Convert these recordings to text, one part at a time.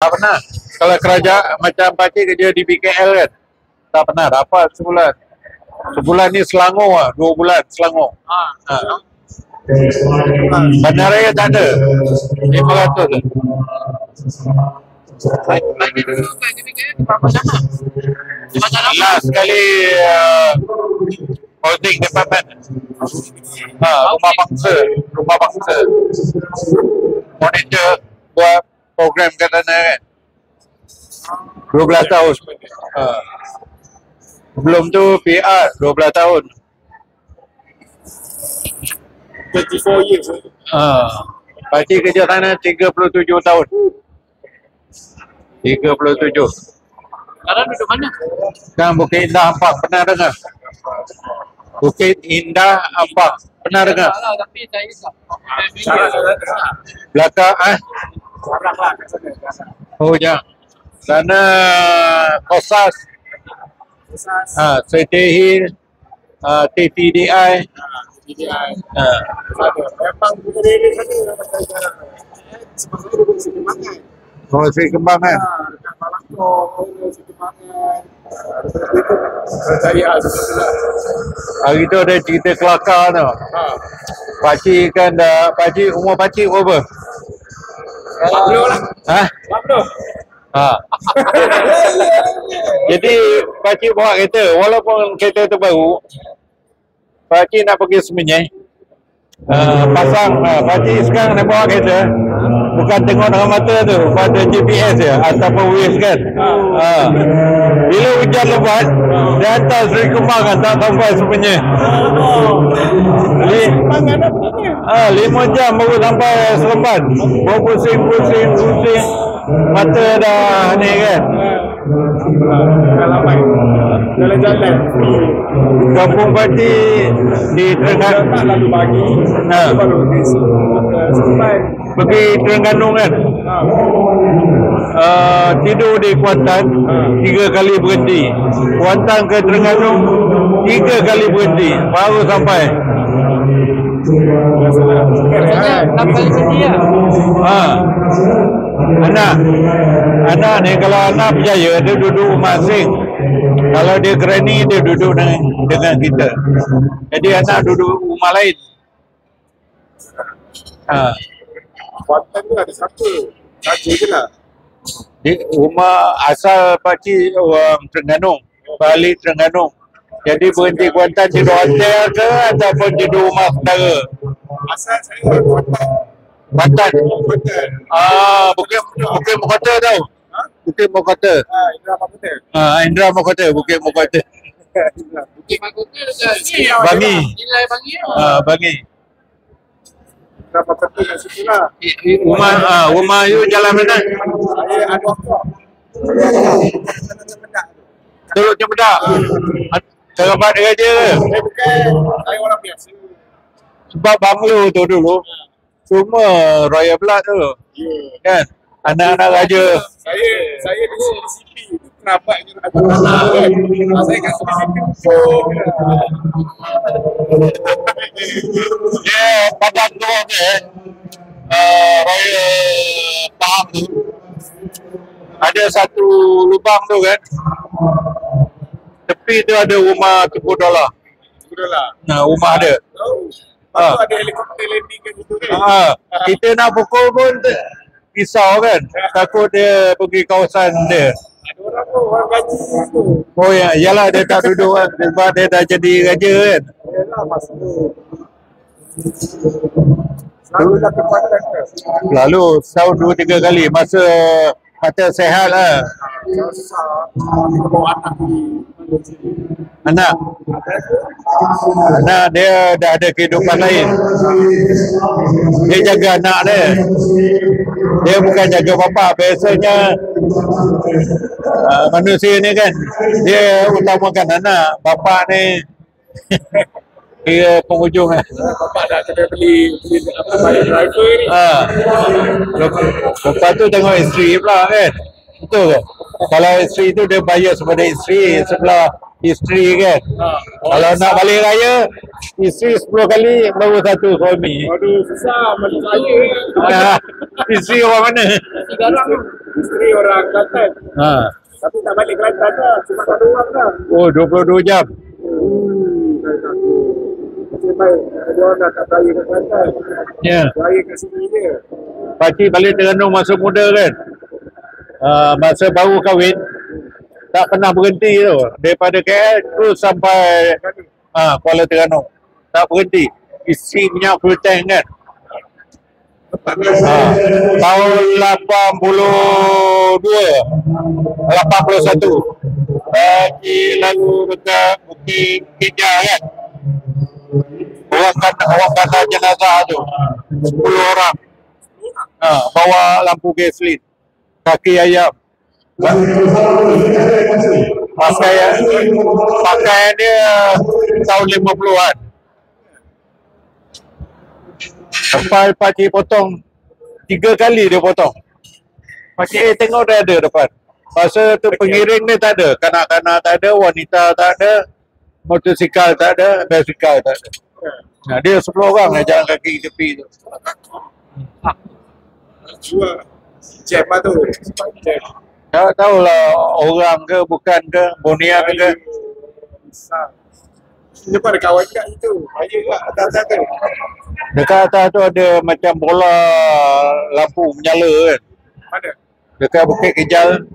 Tak pernah. Kalau kerajaan macam pakcik kerja di BKL kan, tak pernah dapat sebulan. Sebulan ni Selangor lah, 2 bulan Selangor. Bandaraya tak ada, 500 tu. Last sekali holding department. Rumah bangsa. Monitor buat program kat sana kan. 12 tahun. Sebelum tu PR 12 tahun. 24 years. Pakcik kerja sana 37 tahun. 37. Sekarang duduk mana? Sekarang Bukit Indah Ampang, pernah dengar? Bukit Indah Ampang, pernah dengar? Tapi saya tak. Belakang Sarang lah kat sana. Oh ya. Sana Kosas, Setihin, TTDI. Memang kita ini sana semasa duduk di Kembangan. Oh, Sri Kembangan. Dekat Malangkong, di Kembangan. Saya Hari tu ada cerita kelakar tu. Pakcik kan dah, umur pakcik berapa? 40 lah. 40. Jadi pakcik bawa kereta, walaupun kereta tu baru, pakcik nak pergi Semenyih. Pasang pakcik sekarang nak bawa kereta, bukan tengok dengan mata tu, pada GPS je ataupun Waze kan. Bila hujan lebat, dia hantar Seri Kembangan tak sampai Semenyih. 5 jam baru sampai Seremban. Baru pusing, mata dah ni kan. Jalan-jalan. Kampung pakcik di Terengganu. Tak lalu pagi. Baru sampai. Pergi Terengganu kan. Tidur di Kuantan, 3 kali berhenti. Kuantan ke Terengganu 3 kali berhenti baru sampai. Sampai sini ya. Anak ni kalau anak berjaya dia duduk rumah asing. Kalau dia kerani dia duduk dengan kita. Jadi anak duduk rumah lain. Kuantan tu ada siapa? Saja je lah. Di rumah asal pakcik orang Terengganu, balik Terengganu. Jadi berhenti Kuantan tidur hotel ke ataupun tidur rumah saudara? Asal saya Kuantan. Kuantan. Bukit Mokota tau. Bukit Mokota. Indra Mahkota. Indra Mokota, Bukit Mokota. Bukit Mahkota dekat Bangi. Nilai Bangi. Bangi. Indra Mahkota kat situ lah. Rumah you jalan mana? Saya ada waktu. Teluk Cempedak. Kerabat dia je ke? Saya orang biasa. Sebab banglo tu dulu cuma Royal Blood tu. Kan? Anak-anak raja. Saya di CCP tu kerabatnya ada. Saya kat CCP. Dia padang tu kan. Royal Pahang tu. Ada satu lubang tu kan. Tepi tu ada rumah Tupu Dola. Rumah ada. Ada helikopter landing kat situ kan. Kita nak pukul pun risau kan. Takut dia pergi kawasan dia. Ada orang tu, orang gaji tu. Oh ya, iyalah dia tak duduk kan. Sebab dia dah jadi raja kan. Yalah masa tu. Selalu dah ke Kuantan ke? Lalu setahun 2-3 kali masa sehat lah. Susah. Kita bawa anak Anak dia dah ada kehidupan lain. Dia jaga anak dia. Dia bukan jaga bapa. Biasanya manusia ni kan, dia utamakan anak. Bapa ni kira penghujung lah. Bapak dah kena beli driver ni. Lepas tu tengok isteri pula kan. Betul ke? Kalau isteri tu dia bayar kepada isteri sebelah isteri kan. Kalau nak balik raya, isteri 10 kali baru satu suami. Waduh, susah balik saya. Isteri orang mana? Isteri orang Kelantan. Tapi tak balik Kelantan dah. Cuma tak ada orang dah. Oh, 22 jam. Nasib baik. Ada orang dah tak beraya kat Kelantan. Ya. Beraya kat sini je. Pakcik balik Terengganu masa muda kan. Masa baru kahwin, tak pernah berhenti tu. Daripada KL terus sampai Kuala Terengganu. Tak berhenti. Isi minyak full tank kan. Tahun 81 Pakcik lalu dekat Bukit Keja kan. Orang kata jenazah tu 10 orang. Bawa lampu gasolin, kaki ayam, pakaian dia tahun 50-an. Sampai pakcik potong 3 kali dia potong. Pakcik tengok dah ada depan. Masa tu pengiring ni tak ada, kanak-kanak tak ada, wanita tak ada, motosikal tak ada, basikal tak ada. Dia 10 orang yang jalan kaki tepi tu. Dua jam lah tu. Jam. Tak tahulah orang ke bukan ke, bonian ke. Lepas ada kawan kat situ. Raya kat atas-atas tu. Dekat atas tu ada macam bola lampu menyala kan. Mana? Dekat Bukit Kejal.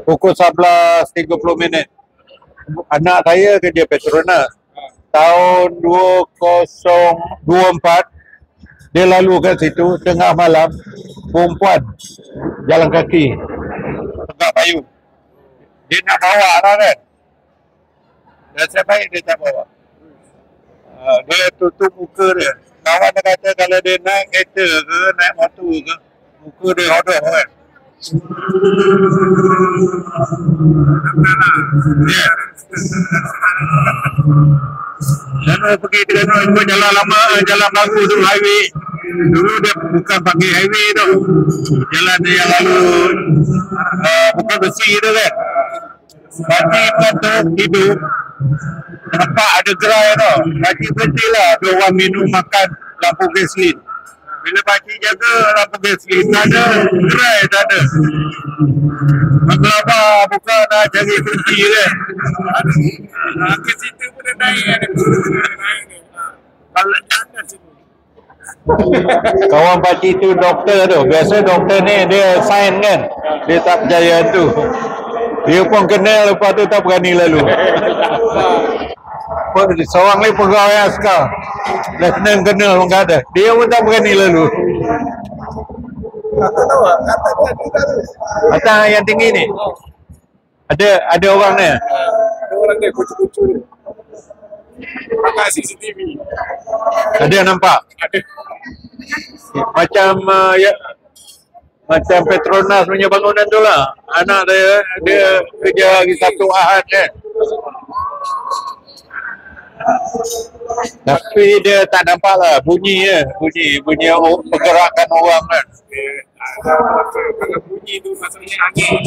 Pukul 11.30. Anak saya kerja Petronas. Tahun 2024 dia lalu kat situ tengah malam, perempuan jalan kaki tegak payu. Dia nak bawa lah kan. Nasib baik dia tak bawa. Dia tutup muka dia. Kawan dia kata kalau dia naik kereta ke, naik motor ke, muka dia hodok kan. Ya. Dan pergi Terengganu ikut jalan lama, jalan baru tu, highway. Dulu dia bukan pakai highway tu. Jalan dia yang lalu bukan besi tu kan. Pakcik kata hidup nampak ada gerai tu. Pakcik berhenti lah. Dia orang minum makan lampu gasolin. Bila pakcik jaga lampu gasolin, tak ada gerai, tak ada. Mengelabah bukan nak cari berhenti kan. Ke situ pun dah naik. Ada naik ni. Kalau jangan sini. Kawan pakcik tu doktor tu. Biasa doktor ni dia sign kan. Dia tak percaya tu. Dia pun kenal, lepas tu tak berani lalu. Seorang ni pegawai askar. Lieutenant kenal orang kata. Dia pun tak berani lalu. Tak tahu lah. Kata dia ada tu. Atas yang tinggi ni. Ada orang ni. Ada orang dia kucu-kucu ni. Pakai CCTV. Ada yang nampak. Ada. Macam Petronas punya bangunan tu lah. Anak dia kerja hari Sabtu Ahad kan. Tapi dia tak nampak lah bunyi je. Bunyi pergerakan orang kan. Kalau bunyi tu maksudnya angin.